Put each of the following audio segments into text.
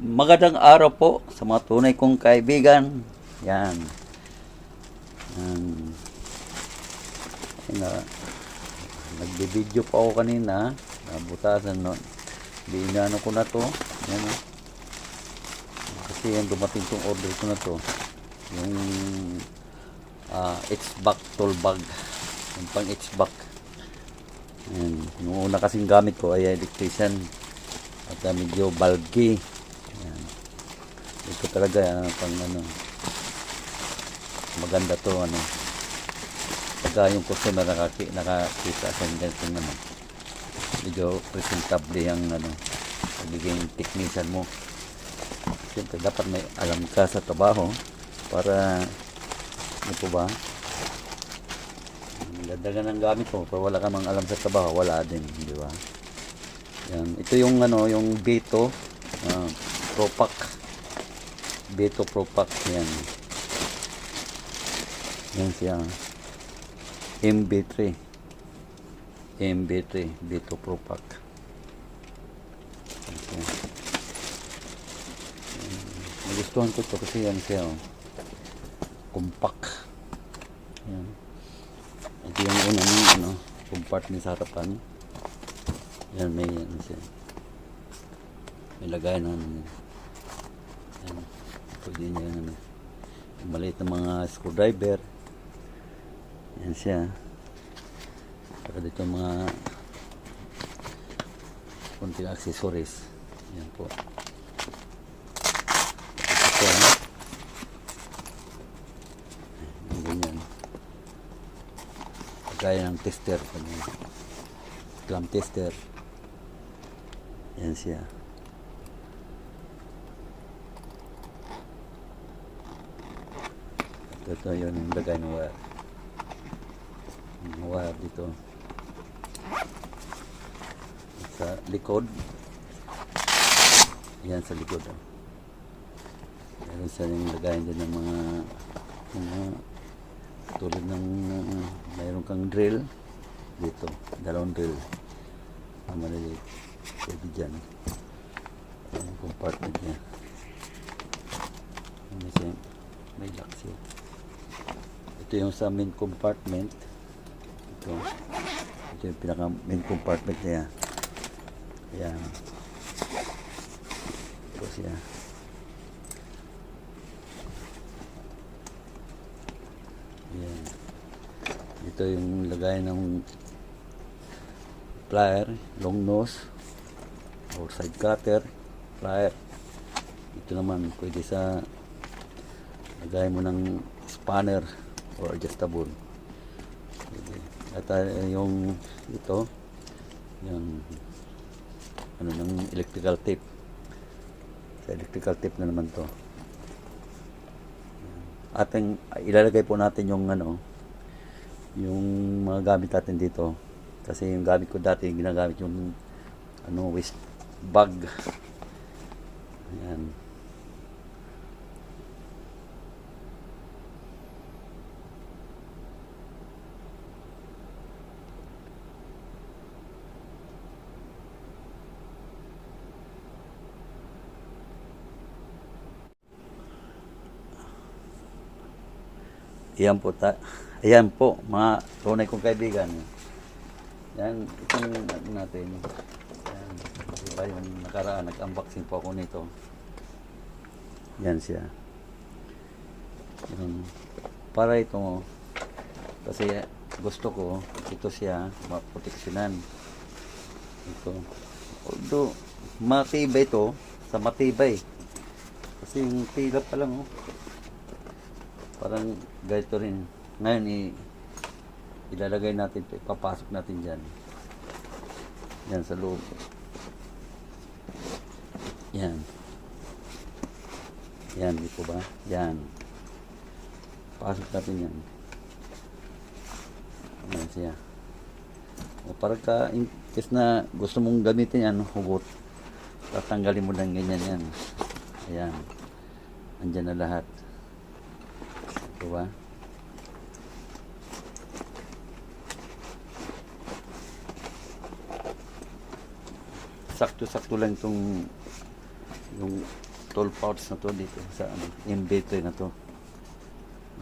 Magandang araw po sa mga tunay kong kaibigan. Yan. Yan. Nagbe-video pa ako kanina. Nabutasan no. Binano ko na to. Yan o. Kasi yan dumating tong order ko na to. Yung H-back tool bag. Yung pang H-back. Yan. Yung una kasing gamit ko ay electrician. At medyo bulky. Yan. Ito talaga pang maganda to pagka yung customer nakakita sa ganito medyo presentable yung magiging technician mo. Siyempre dapat may alam ka sa trabaho para ito ba ganda ng gamit mo. Pero wala ka mang alam sa trabaho, wala din, di ba? Yan. Ito yung yung Beto Pro Pack. Beto Pro Pack yan. Yan siya. MB3 Beto Pro Pack. Okay. Nagustuhan ko ito kasi yan siya compact. Yan. Ito yung unang compartment sa harapan. Yan, may siya. May lagay na yan. Pwede niya maliit na mga screwdriver. Yan siya. Saka dito mga konting accessories. Yan po. Ito yan. Ganyan. Kagaya ng tester. Clamp tester. Yan siya. Ito yun yung lagay ng wire. Yung wire dito. Sa likod. Yan sa likod. Meron sa yung lagayan din ng mga tulad ng mayroon kang drill dito. Dalawang drill. Maliliit. Pwede dyan. Yung compartment niya. May lock siya. Ito yung sa main compartment. Ito yung pinaka main compartment niya. Ayan. Ito siya. Ayan. Ito yung lagay ng plier, long nose or side cutter, plier. Ito naman pwede sa lagay mo ng spanner or adjustable. At yung ito yung ng electrical tape. Sa electrical tape na naman to. Ating ilalagay po natin yung yung mga gamit natin dito. Kasi yung gamit ko dati ginagamit yung waste bag. Ayan. Ayan po mga tunay kong kaibigan. Yan, itong natin. Yan, diba yung nakaraan, nag-unboxing po ako nito. Yan siya. Yan. Para ito, kasi gusto ko, ito siya, maproteksyonan. Ito. Although, matibay ito, sa matibay. Kasi yung tila pa lang, parang ganito rin. Ngayon, ilalagay natin ito, ipapasok natin dyan. Yan sa loob. Yan. Yan, dito ba? Yan. Pasok natin yan. Yan siya. O parang in case na gusto mong gamitin yan, hugot. Tatanggalin mo lang ganyan yan. Ayan. Andyan na lahat. Diba? Sakto-sakto lang itong yung 12 pouch na to dito sa ano, MB3 na to.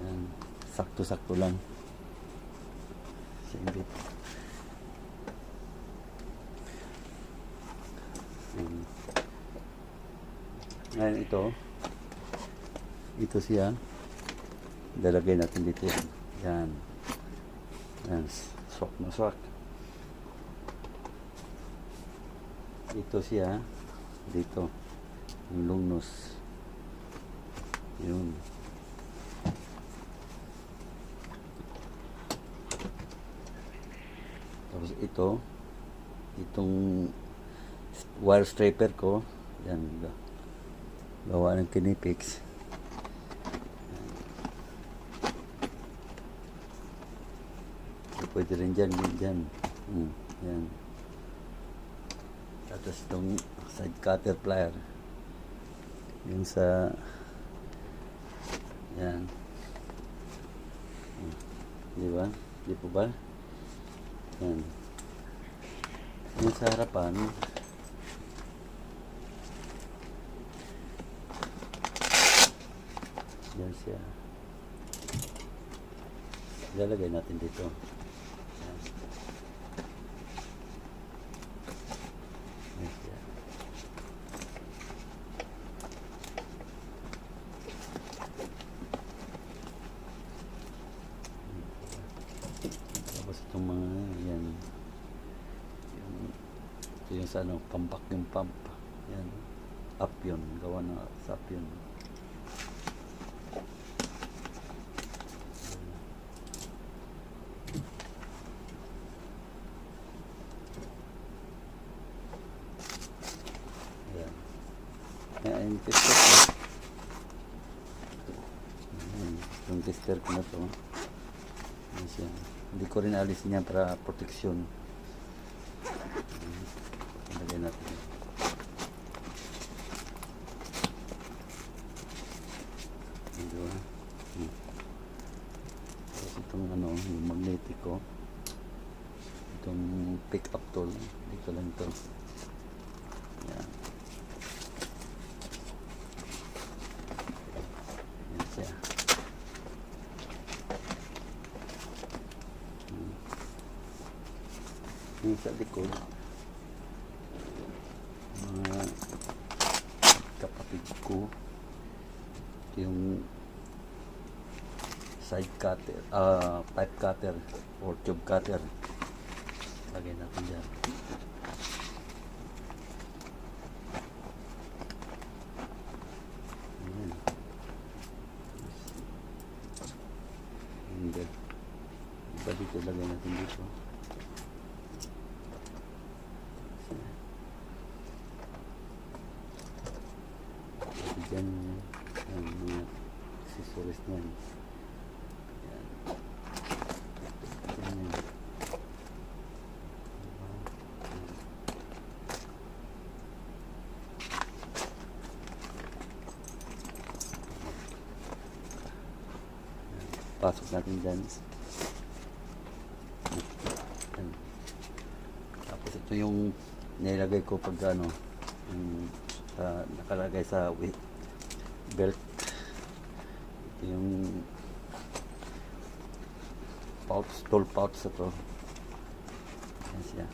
Yan. Sakto-sakto lang. Sa MB3. Ngayon ito siya. Dalagay natin dito yan. Yan. Yan. Swak na swak. Ito siya. Dito. Yung lungnos. Yun. Tapos itong wire striper ko. Yan. Gawa ng Kinepix. Pwede rin dyan. Yan. Tapos itong side cutter plier. Yung sa yan. Di ba? Di po ba? Yan. Yung sa harapan, yan siya. Ilalagay natin dito. Yan. Yan siya. Tapos itong mga yan. Ito yung sa ano, pump. Yan. Up yun. Gawa na sa up yun. Yung tester ko. Yung tester ko na to. Hindi ko rin alisin niya para proteksyon. Lagay natin. Diba? Tapos itong ano, yung magnetic ko. Itong pick up tool. Dito lang ito. Yan. Yung sa likod, mga kapatid ko, yung side cutter, pipe cutter or tube cutter, lagay natin dyan. Ayan. Hindi. Iba dito, lagay natin dito. Diyan yung mga accessories niyan. Yan. Yan. Pasok natin dyan. Yan. Tapos ito yung nilagay ko pag ano, yung nakalagay sa belt. Ito yung pouch, tool pouch na to. Yan siya.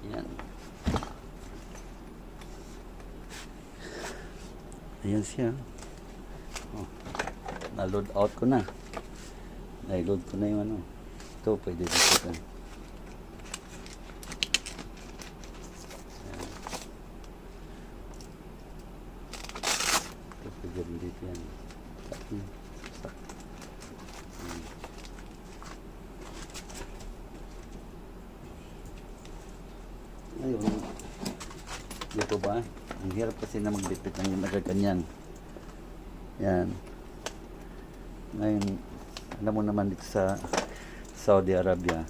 Yan. Ayan siya. Oh, na-load out ko na. Na-load ko na yung ano. Ito, pwede dito. Ito, pwede rin dito yan. Ayun. Dito ba? Ang hirap kasi na magbitbit ng nagaganyan. Yan. Ngayon, alam mo naman dito sa Saudi Arabia,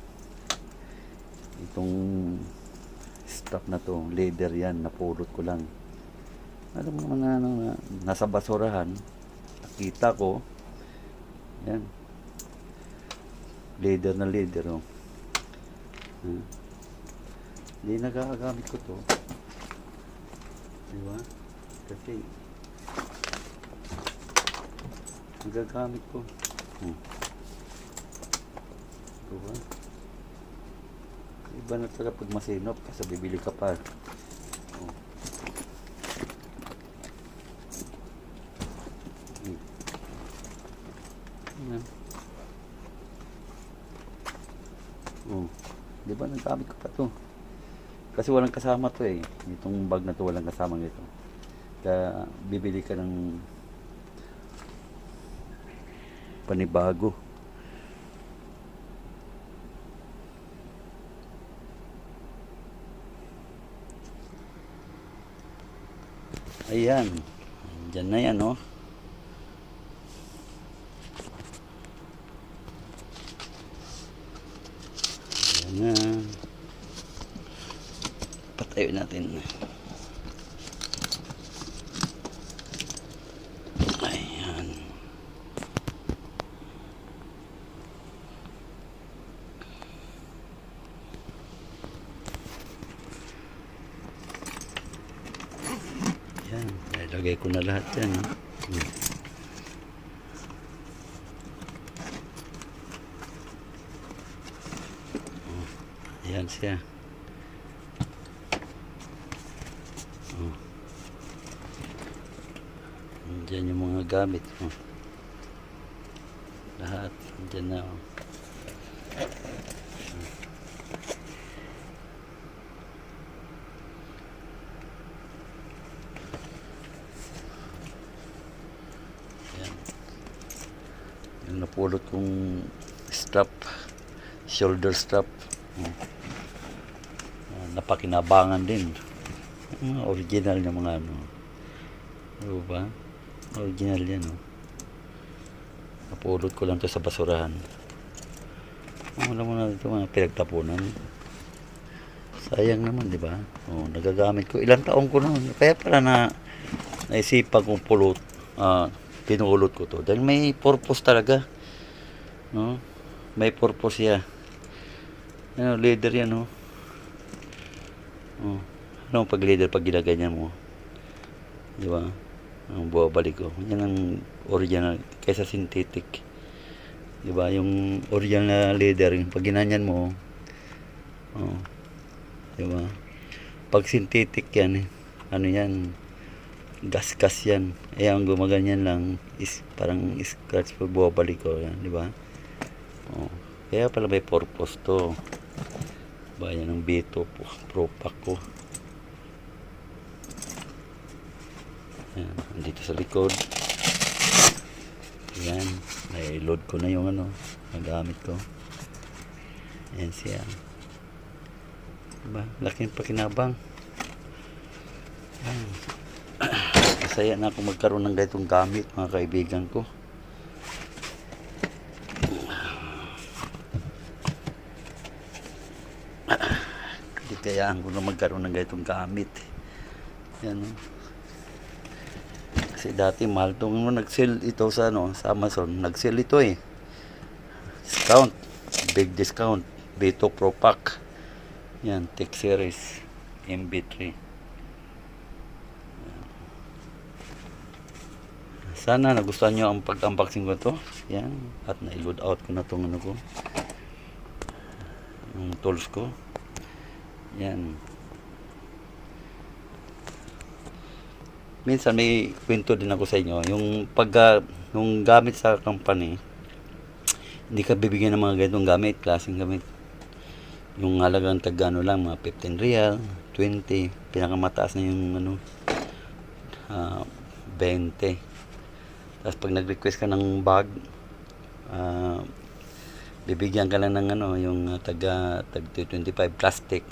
itong strap na to, leather yan, napulot ko lang. Alam mo naman na, nasa basurahan, nakita ko, yan, leather na leather, oh. Hindi nagagamit ko to. Diba? Kasi nagagamit ko. Diba? Iba na talaga pag masinop kasi bibili ka pa. Oh. Oh. Diba nagagamit ko pa to? Kasi walang kasama to eh. Itong bag na to walang kasama nito. Kaya bibili ka ng panibago. Ayan. Diyan na yan, oh. Ayan na. Patayo natin. Ayan. Ayan. Ilagay ko na lahat yan. Ayan siya. Diyan yung mga gamit. Lahat. Diyan na. Ayan. Yung napulot kong strap. Shoulder strap. Napakinabangan din. Original yung mga ano. Diba? Original yan, oh. Napulot ko lang to sa basurahan. Alam mo na ito mga pinagtapunan. Sayang naman, di ba? Oh, nagagamit ko. Ilang taon ko noon. Kaya pala naisipan kong pinulot ko to. Dahil may purpose talaga. No? May purpose siya. Ano, leather yan, oh. Oh. Ano pag leather pag ginaganyan mo? Di ba? Ang buwabalik ko. Yan ang original kaysa synthetic. 'Di ba? Yung original na leather, pag ginanyan mo, oh, 'di ba? Pag synthetic yan, ano yan? Gas-gas yan. Eh ang gumaganyan lang is parang scratch pag buwabalik ko, yan, 'di ba? Oh. Kaya pala may purpose to. Ba yan ang Beto Pro Pack ko. Ayan, dito sa likod. Ayan, may load ko na yung ano, nagamit ko. Ayan siya. Diba? Laking pakinabang. Ayan. Masaya na ako magkaroon ng ganitong gamit, mga kaibigan ko. Hindi kayaan ko na magkaroon ng ganitong gamit. Ayan, kasi dati mahal itong nag-sell ito sa, sa Amazon. Nag-sell ito eh. Discount. Big discount. Beto Pro Pack. Yan. Tech Series. MB3. Sana nagustuhan nyo ang pag-unboxing ko to. Yan. At na-load out ko na itong ano ko. Yung tools ko. Yan. Minsan may kwento din ako sa inyo, yung nung gamit sa company, hindi ka bibigyan ng mga ganitong gamit, klaseng gamit. Yung halagang tag-ano lang, mga 15 real, 20, pinakamataas na yung 20. Tapos pag nag-request ka ng bag, bibigyan ka lang ng yung tag 25 plastic.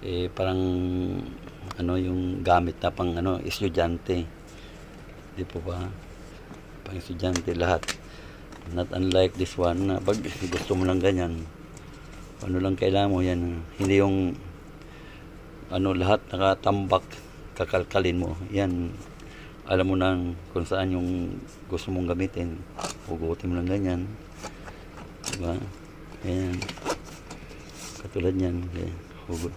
Eh parang yung gamit na pang estudyante, di po ba? pang estudyante lahat. Not unlike this one na pag gusto mo lang ganyan, ano lang kailangan mo yan, hindi yung ano lahat nakatambak, kakalkalin mo. Yan, alam mo nang kung saan yung gusto mong gamitin. Hugutin mo lang ganyan. Diba? Ayan. Katulad yan. Hugot.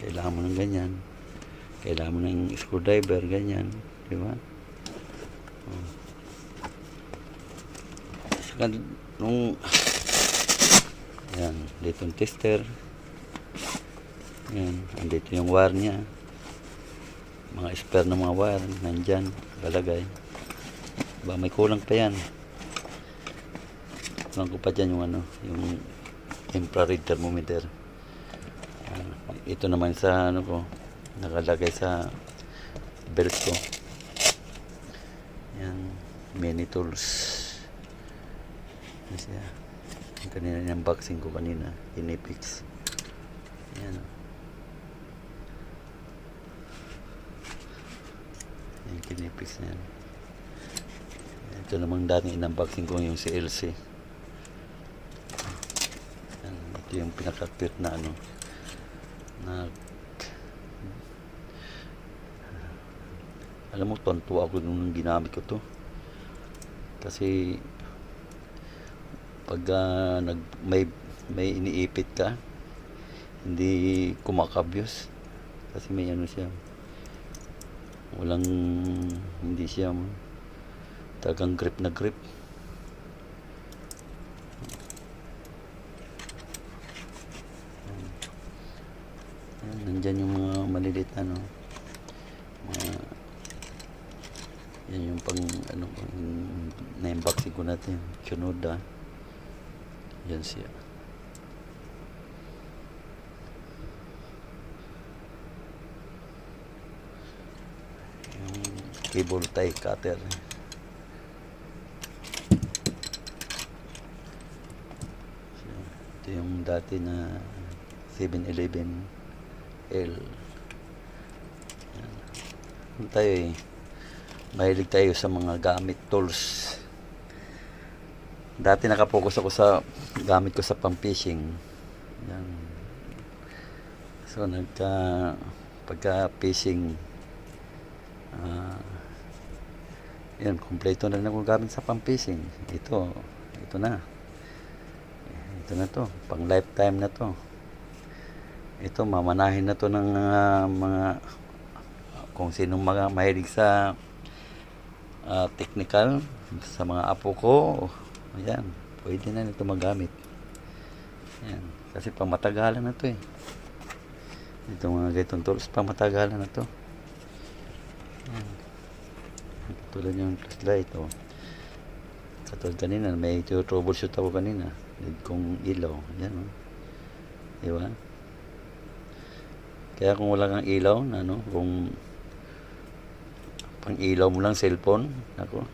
Kailangan mo ng ganyan. Kailangan mo ng screwdriver, ganyan. Diba? Saka nung yan, dito yung tester. Yan, andito yung wire niya. Mga spare ng mga wire, nandyan, lalagay. Diba, may kulang pa yan. Kulang ko pa dyan yung ano, yung infrared thermometer. Ito naman sa ano ko, nakalagay sa belt ko. Yan, mini tools. Yan siya. Yung kanina yung unboxing ko kanina, Inepix. Yan. Yung Kinepix na yan. Ito namang dating in-unboxing ko yung CLC. Yan. Ito yung pinaka-cute na ano, na alam mo, tonto ako nung ginamit ko to kasi pag may iniipit ka, hindi kumakabyos kasi may ano siya, walang, hindi siya talagang grip na grip. Nandyan yung mga maliliit ano, yan yung pang ano, na-unboxing ko natin, Shinoda. Yan siya. Yung cable tie cutter. Ito yung dati na 7-Eleven L. Yan tayo eh, mahilig tayo sa mga gamit, tools. Dati nakapokus ako sa gamit ko sa pang-fishing. Yan. So pagka fishing, yan, kompleto na rin ako gamit sa pang-fishing. Ito na. Ito na to, pang lifetime na to. Ito, mamanahin na to ng mga kung sinong mga mahilig sa technical, sa mga apo ko. Ayan, pwede na nito magamit. Ayan, kasi pamatagalan na to eh. Itong mga gaitong tools, pamatagalan na to. Ayan. Tulad yung flashlight, oh. Katulad kanina, may troubleshoot ako kanina. Need kong ilaw. Ayan, oh. Diba? Kaya kung wala kang ilaw, ano, kung pang ilaw mo lang cellphone, ako,